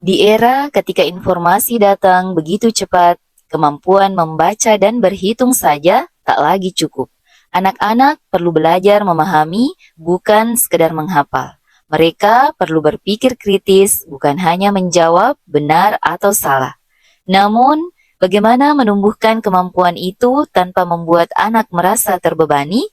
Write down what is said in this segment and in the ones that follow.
Di era ketika informasi datang begitu cepat, kemampuan membaca dan berhitung saja tak lagi cukup. Anak-anak perlu belajar memahami, bukan sekedar menghafal. Mereka perlu berpikir kritis, bukan hanya menjawab benar atau salah. Namun, bagaimana menumbuhkan kemampuan itu tanpa membuat anak merasa terbebani?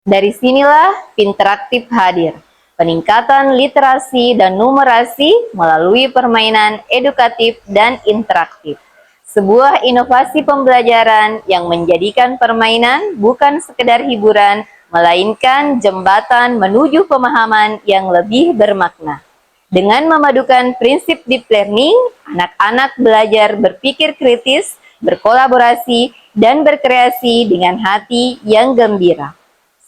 Dari sinilah Pinteraktif hadir. Peningkatan literasi dan numerasi melalui permainan edukatif dan interaktif. Sebuah inovasi pembelajaran yang menjadikan permainan bukan sekedar hiburan, melainkan jembatan menuju pemahaman yang lebih bermakna. Dengan memadukan prinsip deep learning, anak-anak belajar berpikir kritis, berkolaborasi, dan berkreasi dengan hati yang gembira.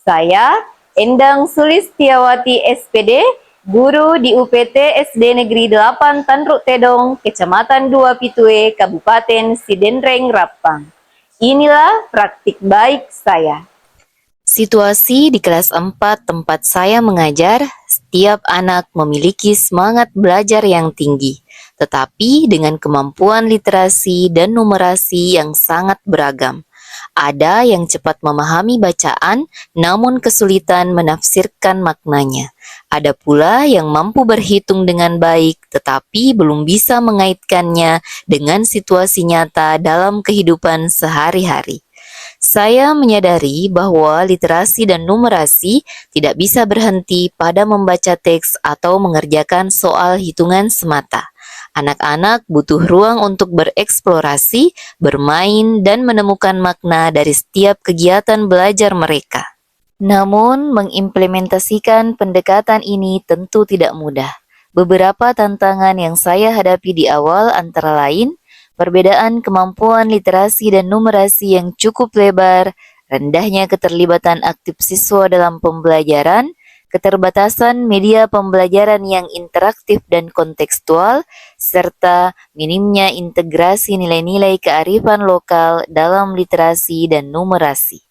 Saya, Endang Sulistiawati SPD, guru di UPT SD Negeri 8 Tanruk Tedong, Kecamatan 2 Pitue, Kabupaten Sidenreng, Rapang. Inilah praktik baik saya. Situasi di kelas 4 tempat saya mengajar, setiap anak memiliki semangat belajar yang tinggi, tetapi dengan kemampuan literasi dan numerasi yang sangat beragam. Ada yang cepat memahami bacaan, namun kesulitan menafsirkan maknanya. Ada pula yang mampu berhitung dengan baik, tetapi belum bisa mengaitkannya dengan situasi nyata dalam kehidupan sehari-hari. Saya menyadari bahwa literasi dan numerasi tidak bisa berhenti pada membaca teks atau mengerjakan soal hitungan semata. Anak-anak butuh ruang untuk bereksplorasi, bermain, dan menemukan makna dari setiap kegiatan belajar mereka. Namun, mengimplementasikan pendekatan ini tentu tidak mudah. Beberapa tantangan yang saya hadapi di awal antara lain perbedaan kemampuan literasi dan numerasi yang cukup lebar, rendahnya keterlibatan aktif siswa dalam pembelajaran, keterbatasan media pembelajaran yang interaktif dan kontekstual, serta minimnya integrasi nilai-nilai kearifan lokal dalam literasi dan numerasi.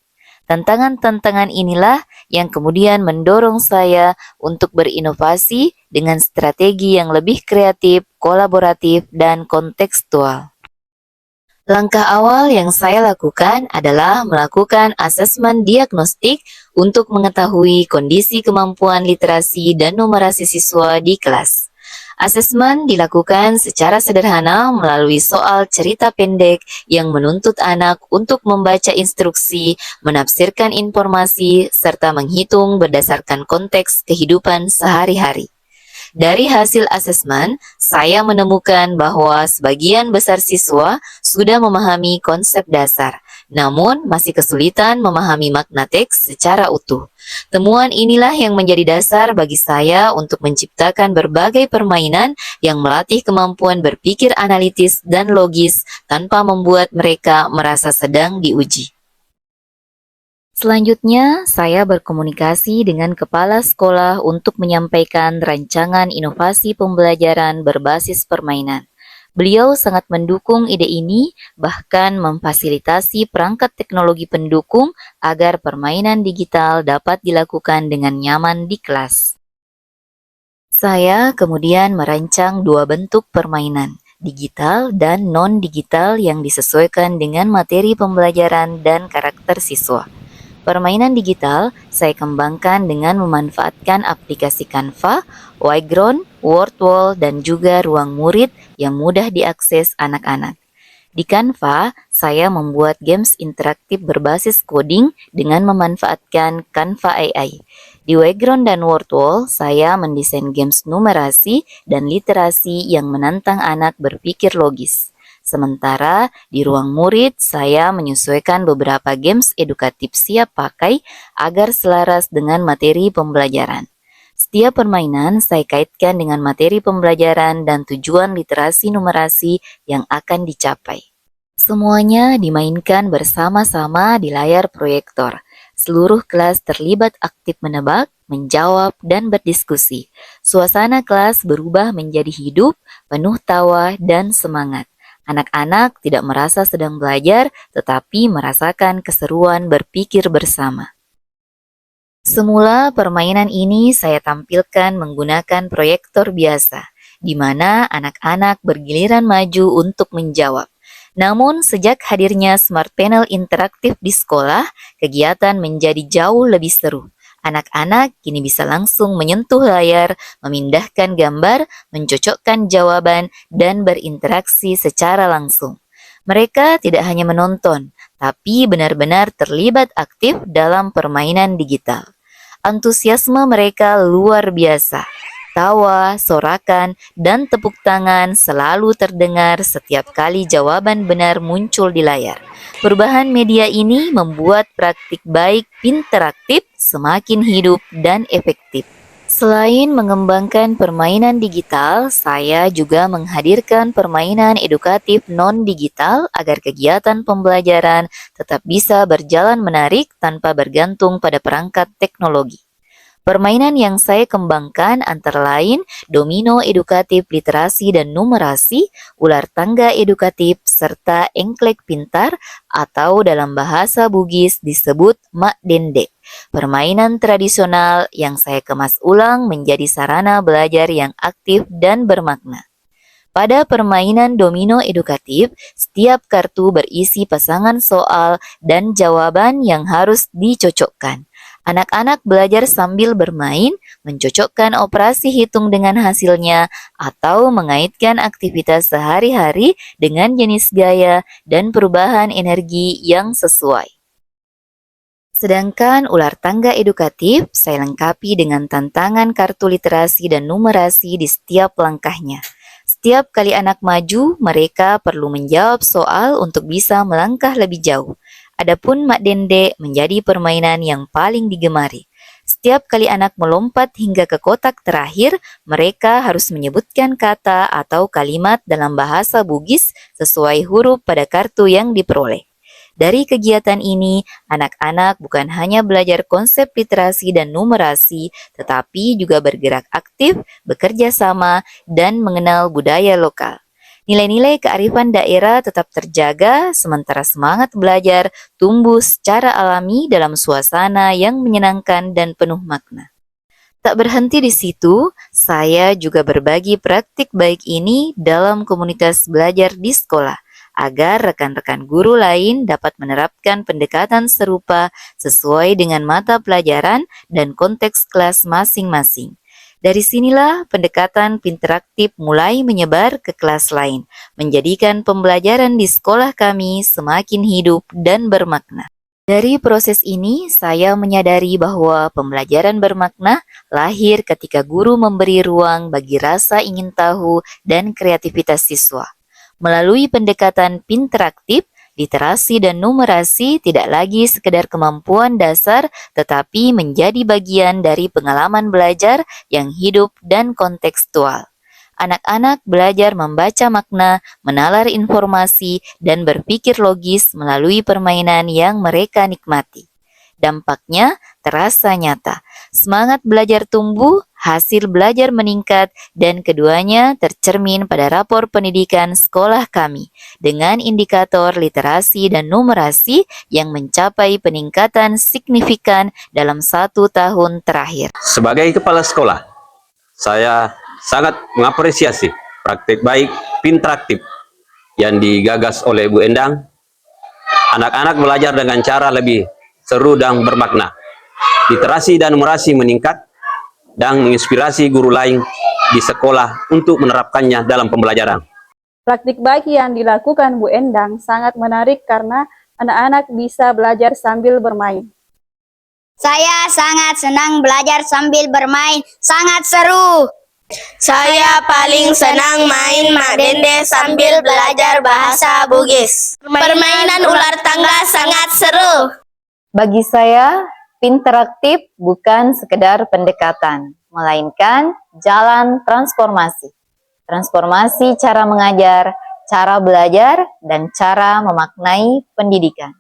Tantangan-tantangan inilah yang kemudian mendorong saya untuk berinovasi dengan strategi yang lebih kreatif, kolaboratif, dan kontekstual. Langkah awal yang saya lakukan adalah melakukan asesmen diagnostik untuk mengetahui kondisi kemampuan literasi dan numerasi siswa di kelas. Asesmen dilakukan secara sederhana melalui soal cerita pendek yang menuntut anak untuk membaca instruksi, menafsirkan informasi, serta menghitung berdasarkan konteks kehidupan sehari-hari. Dari hasil asesmen, saya menemukan bahwa sebagian besar siswa sudah memahami konsep dasar, namun masih kesulitan memahami makna teks secara utuh. Temuan inilah yang menjadi dasar bagi saya untuk menciptakan berbagai permainan yang melatih kemampuan berpikir analitis dan logis tanpa membuat mereka merasa sedang diuji. Selanjutnya, saya berkomunikasi dengan kepala sekolah untuk menyampaikan rancangan inovasi pembelajaran berbasis permainan. Beliau sangat mendukung ide ini, bahkan memfasilitasi perangkat teknologi pendukung agar permainan digital dapat dilakukan dengan nyaman di kelas. Saya kemudian merancang dua bentuk permainan, digital dan non-digital yang disesuaikan dengan materi pembelajaran dan karakter siswa. Permainan digital saya kembangkan dengan memanfaatkan aplikasi Canva, Wyground, Wordwall, dan juga ruang murid yang mudah diakses anak-anak. Di Canva, saya membuat games interaktif berbasis coding dengan memanfaatkan Canva AI. Di Wyground dan Wordwall, saya mendesain games numerasi dan literasi yang menantang anak berpikir logis. Sementara di ruang murid, saya menyesuaikan beberapa games edukatif siap pakai agar selaras dengan materi pembelajaran. Setiap permainan saya kaitkan dengan materi pembelajaran dan tujuan literasi numerasi yang akan dicapai. Semuanya dimainkan bersama-sama di layar proyektor. Seluruh kelas terlibat aktif menebak, menjawab, dan berdiskusi. Suasana kelas berubah menjadi hidup, penuh tawa, dan semangat. Anak-anak tidak merasa sedang belajar, tetapi merasakan keseruan berpikir bersama. Semula permainan ini saya tampilkan menggunakan proyektor biasa. di mana anak-anak bergiliran maju untuk menjawab. Namun, sejak hadirnya Smart Panel interaktif di sekolah, kegiatan menjadi jauh lebih seru. Anak-anak kini bisa langsung menyentuh layar, memindahkan gambar, mencocokkan jawaban, dan berinteraksi secara langsung. Mereka tidak hanya menonton, tapi benar-benar terlibat aktif dalam permainan digital. Antusiasme mereka luar biasa. Tawa, sorakan, dan tepuk tangan selalu terdengar setiap kali jawaban benar muncul di layar. Perubahan media ini membuat praktik baik interaktif semakin hidup dan efektif. Selain mengembangkan permainan digital, saya juga menghadirkan permainan edukatif non-digital agar kegiatan pembelajaran tetap bisa berjalan menarik tanpa bergantung pada perangkat teknologi. Permainan yang saya kembangkan antara lain domino edukatif literasi dan numerasi, ular tangga edukatif, serta engklek pintar atau dalam bahasa Bugis disebut mak dende. Permainan tradisional yang saya kemas ulang menjadi sarana belajar yang aktif dan bermakna. Pada permainan domino edukatif, setiap kartu berisi pasangan soal dan jawaban yang harus dicocokkan. Anak-anak belajar sambil bermain, mencocokkan operasi hitung dengan hasilnya, atau mengaitkan aktivitas sehari-hari dengan jenis gaya dan perubahan energi yang sesuai. Sedangkan ular tangga edukatif saya lengkapi dengan tantangan kartu literasi dan numerasi di setiap langkahnya. Setiap kali anak maju, mereka perlu menjawab soal untuk bisa melangkah lebih jauh. Adapun mak dende menjadi permainan yang paling digemari. Setiap kali anak melompat hingga ke kotak terakhir, mereka harus menyebutkan kata atau kalimat dalam bahasa Bugis sesuai huruf pada kartu yang diperoleh. Dari kegiatan ini, anak-anak bukan hanya belajar konsep literasi dan numerasi, tetapi juga bergerak aktif, bekerja sama, dan mengenal budaya lokal. Nilai-nilai kearifan daerah tetap terjaga, sementara semangat belajar tumbuh secara alami dalam suasana yang menyenangkan dan penuh makna. Tak berhenti di situ, saya juga berbagi praktik baik ini dalam komunitas belajar di sekolah, agar rekan-rekan guru lain dapat menerapkan pendekatan serupa sesuai dengan mata pelajaran dan konteks kelas masing-masing. Dari sinilah pendekatan interaktif mulai menyebar ke kelas lain, menjadikan pembelajaran di sekolah kami semakin hidup dan bermakna. Dari proses ini, saya menyadari bahwa pembelajaran bermakna lahir ketika guru memberi ruang bagi rasa ingin tahu dan kreativitas siswa. Melalui pendekatan interaktif, literasi dan numerasi tidak lagi sekedar kemampuan dasar, tetapi menjadi bagian dari pengalaman belajar yang hidup dan kontekstual. Anak-anak belajar membaca makna, menalar informasi, dan berpikir logis melalui permainan yang mereka nikmati. Dampaknya terasa nyata. Semangat belajar tumbuh, hasil belajar meningkat, dan keduanya tercermin pada rapor pendidikan sekolah kami dengan indikator literasi dan numerasi yang mencapai peningkatan signifikan dalam 1 tahun terakhir. Sebagai kepala sekolah, saya sangat mengapresiasi praktik baik interaktif yang digagas oleh Bu Endang. Anak-anak belajar dengan cara lebih seru dan bermakna. Literasi dan numerasi meningkat dan menginspirasi guru lain di sekolah untuk menerapkannya dalam pembelajaran. Praktik baik yang dilakukan Bu Endang sangat menarik karena anak-anak bisa belajar sambil bermain. Saya sangat senang belajar sambil bermain, sangat seru. Saya paling senang main mak dende sambil belajar bahasa Bugis. Permainan ular tangga sangat seru. Bagi saya, interaktif bukan sekedar pendekatan, melainkan jalan transformasi. Transformasi cara mengajar, cara belajar, dan cara memaknai pendidikan.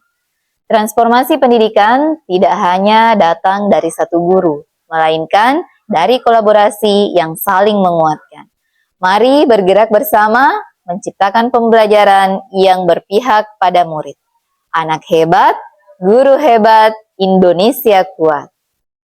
Transformasi pendidikan tidak hanya datang dari satu guru, melainkan dari kolaborasi yang saling menguatkan. Mari bergerak bersama menciptakan pembelajaran yang berpihak pada murid. Anak hebat, guru hebat, Indonesia kuat.